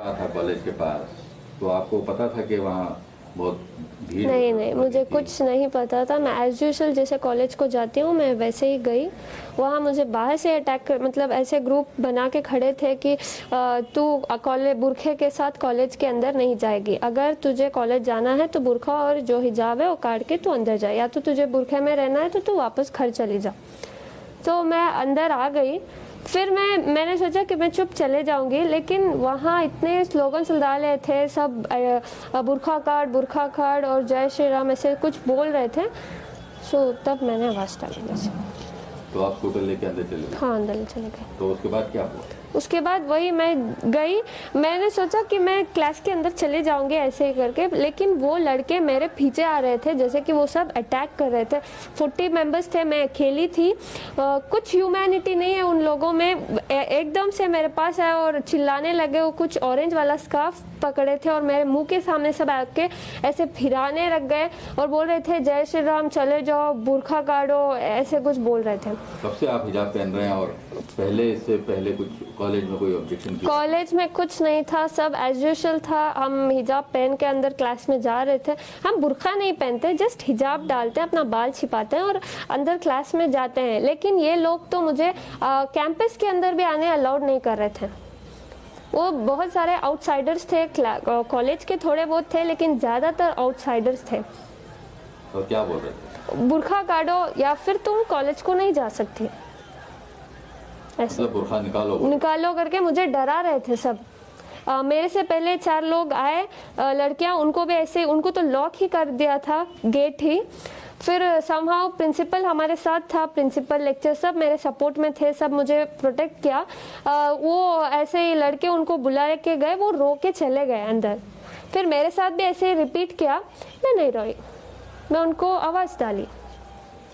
था कॉलेज के पास, तो आपको पता था कि वहाँ बहुत भीड़ नहीं, मुझे थी? कुछ नहीं पता था। मैं एज यूजुअल जैसे कॉलेज को जाती हूँ मैं वैसे ही गई। वहाँ मुझे बाहर से अटैक मतलब ऐसे ग्रुप बना के खड़े थे कि तू कॉलेज बुरखे के साथ कॉलेज के अंदर नहीं जाएगी, अगर तुझे कॉलेज जाना है तो बुरखा और जो हिजाब है वो काट के तू अंदर जाए, या तो तुझे बुरखे में रहना है तो तू वापस घर चली जा। तो मैं अंदर आ गई। फिर मैंने सोचा कि मैं चुप चले जाऊंगी, लेकिन वहाँ इतने स्लोगन डाले थे सब, बुरखा काट और जय श्री राम ऐसे कुछ बोल रहे थे। सो तब मैंने आवाज़ डाली वैसे। तो आप स्कूटर लेके अंदर चले गए? हाँ, अंदर चले गए। तो उसके बाद क्या हुआ? उसके बाद वही मैं गई, मैंने सोचा कि मैं क्लास के अंदर चले जाऊंगी ऐसे ही करके, लेकिन वो लड़के मेरे पीछे आ रहे थे जैसे कि वो सब अटैक कर रहे थे। 40 मेंबर्स थे, मैं अकेली थी। कुछ ह्यूमैनिटी नहीं है उन लोगों में। एकदम से मेरे पास आए और चिल्लाने लगे। वो कुछ ऑरेंज वाला स्कार्फ पकड़े थे और मेरे मुंह के सामने सब आके ऐसे फिराने लग गए और बोल रहे थे जय श्री राम, चले जाओ, बुरखा काटो, ऐसे कुछ बोल रहे थे। कब से आप हिजाब पहन रहे हैं और इससे पहले कुछ कॉलेज में कोई ऑब्जेक्शन किया? कॉलेज में कुछ नहीं था, सब एज यूजुअल था। हम हिजाब पहन के अंदर क्लास में जा रहे थे। हम बुरखा नहीं पहनते, जस्ट हिजाब डालते हैं, अपना बाल छिपाते हैं और अंदर क्लास में जाते हैं। लेकिन ये लोग तो मुझे कैंपस के अंदर भी आने अलाउड नहीं कर रहे थे। वो बहुत सारे आउटसाइडर्स थे, कॉलेज के थोड़े बहुत थे, लेकिन ज़्यादातर आउटसाइडर्स थे। तो क्या बोल रहे थे? बुरखा काटो या फिर तुम कॉलेज को नहीं जा सकती, मतलब बुरखा निकालो करके मुझे डरा रहे थे सब। मेरे से पहले 4 लोग आए, लड़कियां, उनको भी ऐसे, उनको तो लॉक ही कर दिया था, गेट ही। फिर समहाउ प्रिंसिपल हमारे साथ था, प्रिंसिपल लेक्चर सब मेरे सपोर्ट में थे, सब मुझे प्रोटेक्ट किया। वो ऐसे ही लड़के उनको बुला के गए, वो रो के चले गए अंदर। फिर मेरे साथ भी ऐसे ही रिपीट किया, मैं नहीं रोई, मैं उनको आवाज़ डाली।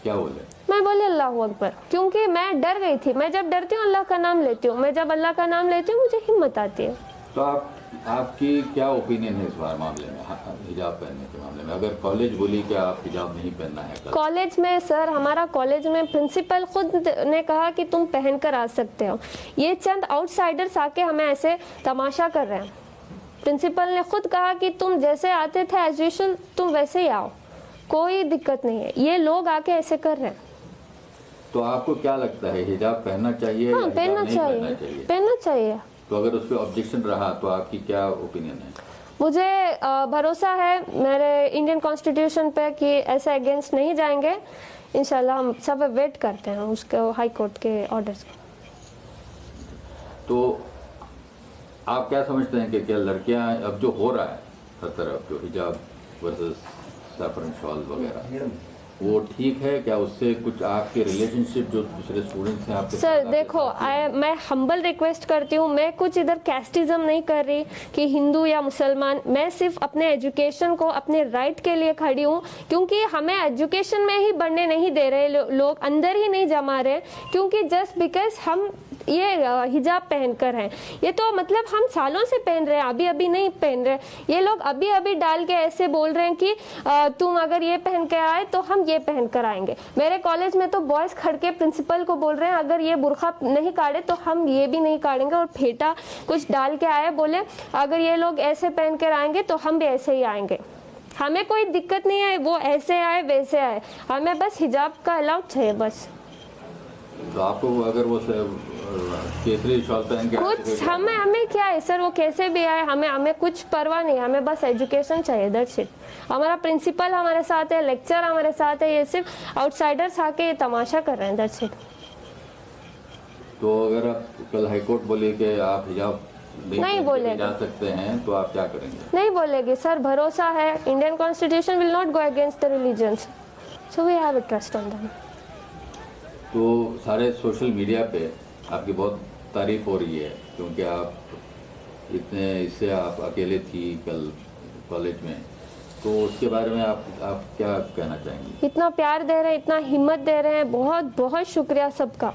क्या बोले? मैं बोली अल्लाह अकबर, क्योंकि मैं डर गई थी। मैं जब डरती हूँ अल्लाह का नाम लेती हूँ, मैं जब अल्लाह का नाम लेती हूँ मुझे हिम्मत आती है। तो आपकी क्या ओपिनियन है इस बार मामले में, हिजाब पहनने के मामले में? अगर कॉलेज बोली कि आप हिजाब नहीं पहनना है कॉलेज में, सर हमारा कॉलेज में प्रिंसिपल खुद ने कहा कि तुम पहन कर आ सकते हो। ये चंद आउटसाइडर्स आके हमें ऐसे तमाशा कर रहे हैं। प्रिंसिपल ने खुद कहा कि तुम जैसे आते थे एज यूजुअल तुम वैसे ही आओ, कोई दिक्कत नहीं है। ये लोग आके ऐसे कर रहे हैं। तो आपको क्या लगता है, हिजाब पहनना चाहिए? हाँ, पहनना चाहिए, पहनना चाहिए। तो अगर उस पर ऑब्जेक्शन रहा तो आपकी क्या ओपिनियन है? मुझे भरोसा है मेरे इंडियन कॉन्स्टिट्यूशन पे कि ऐसे अगेंस्ट नहीं जाएंगे। इंशाल्लाह हम सब वेट करते हैं उसके हाई कोर्ट के ऑर्डर्स को। तो आप क्या समझते हैं कि क्या लड़कियां, अब जो हो रहा है हर तरफ, जो हिजाब वर्सेस सैफरन शॉल वगैरह, वो ठीक है क्या? उससे कुछ आपके रिलेशनशिप जो दूसरे स्टूडेंट्स हैं आपके? सर देखो, मैं हम्बल रिक्वेस्ट करती हूँ, मैं कुछ इधर कैस्टिज्म नहीं कर रही कि हिंदू या मुसलमान। मैं सिर्फ अपने एजुकेशन को, अपने राइट के लिए खड़ी हूँ, क्योंकि हमें एजुकेशन में ही बढ़ने नहीं दे रहे लोग, अंदर ही नहीं जमा रहे, क्योंकि जस्ट बिकॉज हम ये हिजाब पहनकर हैं। ये तो मतलब हम सालों से पहन रहे हैं, अभी अभी नहीं पहन रहे। ये लोग अभी अभी डाल के ऐसे बोल रहे हैं कि तुम अगर ये पहन के आए तो हम ये पहन कर आएंगे। मेरे कॉलेज में तो बॉयज खड़ के प्रिंसिपल को बोल रहे हैं अगर ये बुरखा नहीं काटे तो हम ये भी नहीं काटेंगे, और फेटा कुछ डाल के आए, बोले अगर ये लोग ऐसे पहन कर आएंगे तो हम भी ऐसे ही आएंगे। हमें कोई दिक्कत नहीं है, वो ऐसे आए वैसे आए, हमें बस हिजाब का अलाउड चाहिए बस। तो आपको अगर वो केसरी शॉल पहन के कुछ हमें क्या है सर, वो कैसे भी आए, हमें कुछ परवाह नहीं, हमें बस एजुकेशन चाहिए, दैट्स इट। हमारा प्रिंसिपल हमारे साथ है, लेक्चर हमारे साथ है, ये सिर्फ आउटसाइडर्स आके ये तमाशा कर रहे हैं, दैट्स इट। तो अगर आप कल हाईकोर्ट बोले कि आप हिजाब नहीं बोलेगे जा सकते हैं तो आप क्या करेंगे? नहीं बोलेगे सर, भरोसा है, Indian constitution will not go against the religions, so we have a trust on them. तो सारे सोशल मीडिया पे आपकी बहुत तारीफ हो रही है, क्योंकि आप इससे आप अकेले थी कल कॉलेज में, तो उसके बारे में आप क्या कहना चाहेंगे? इतना प्यार दे रहे हैं, इतना हिम्मत दे रहे हैं, बहुत बहुत शुक्रिया सबका।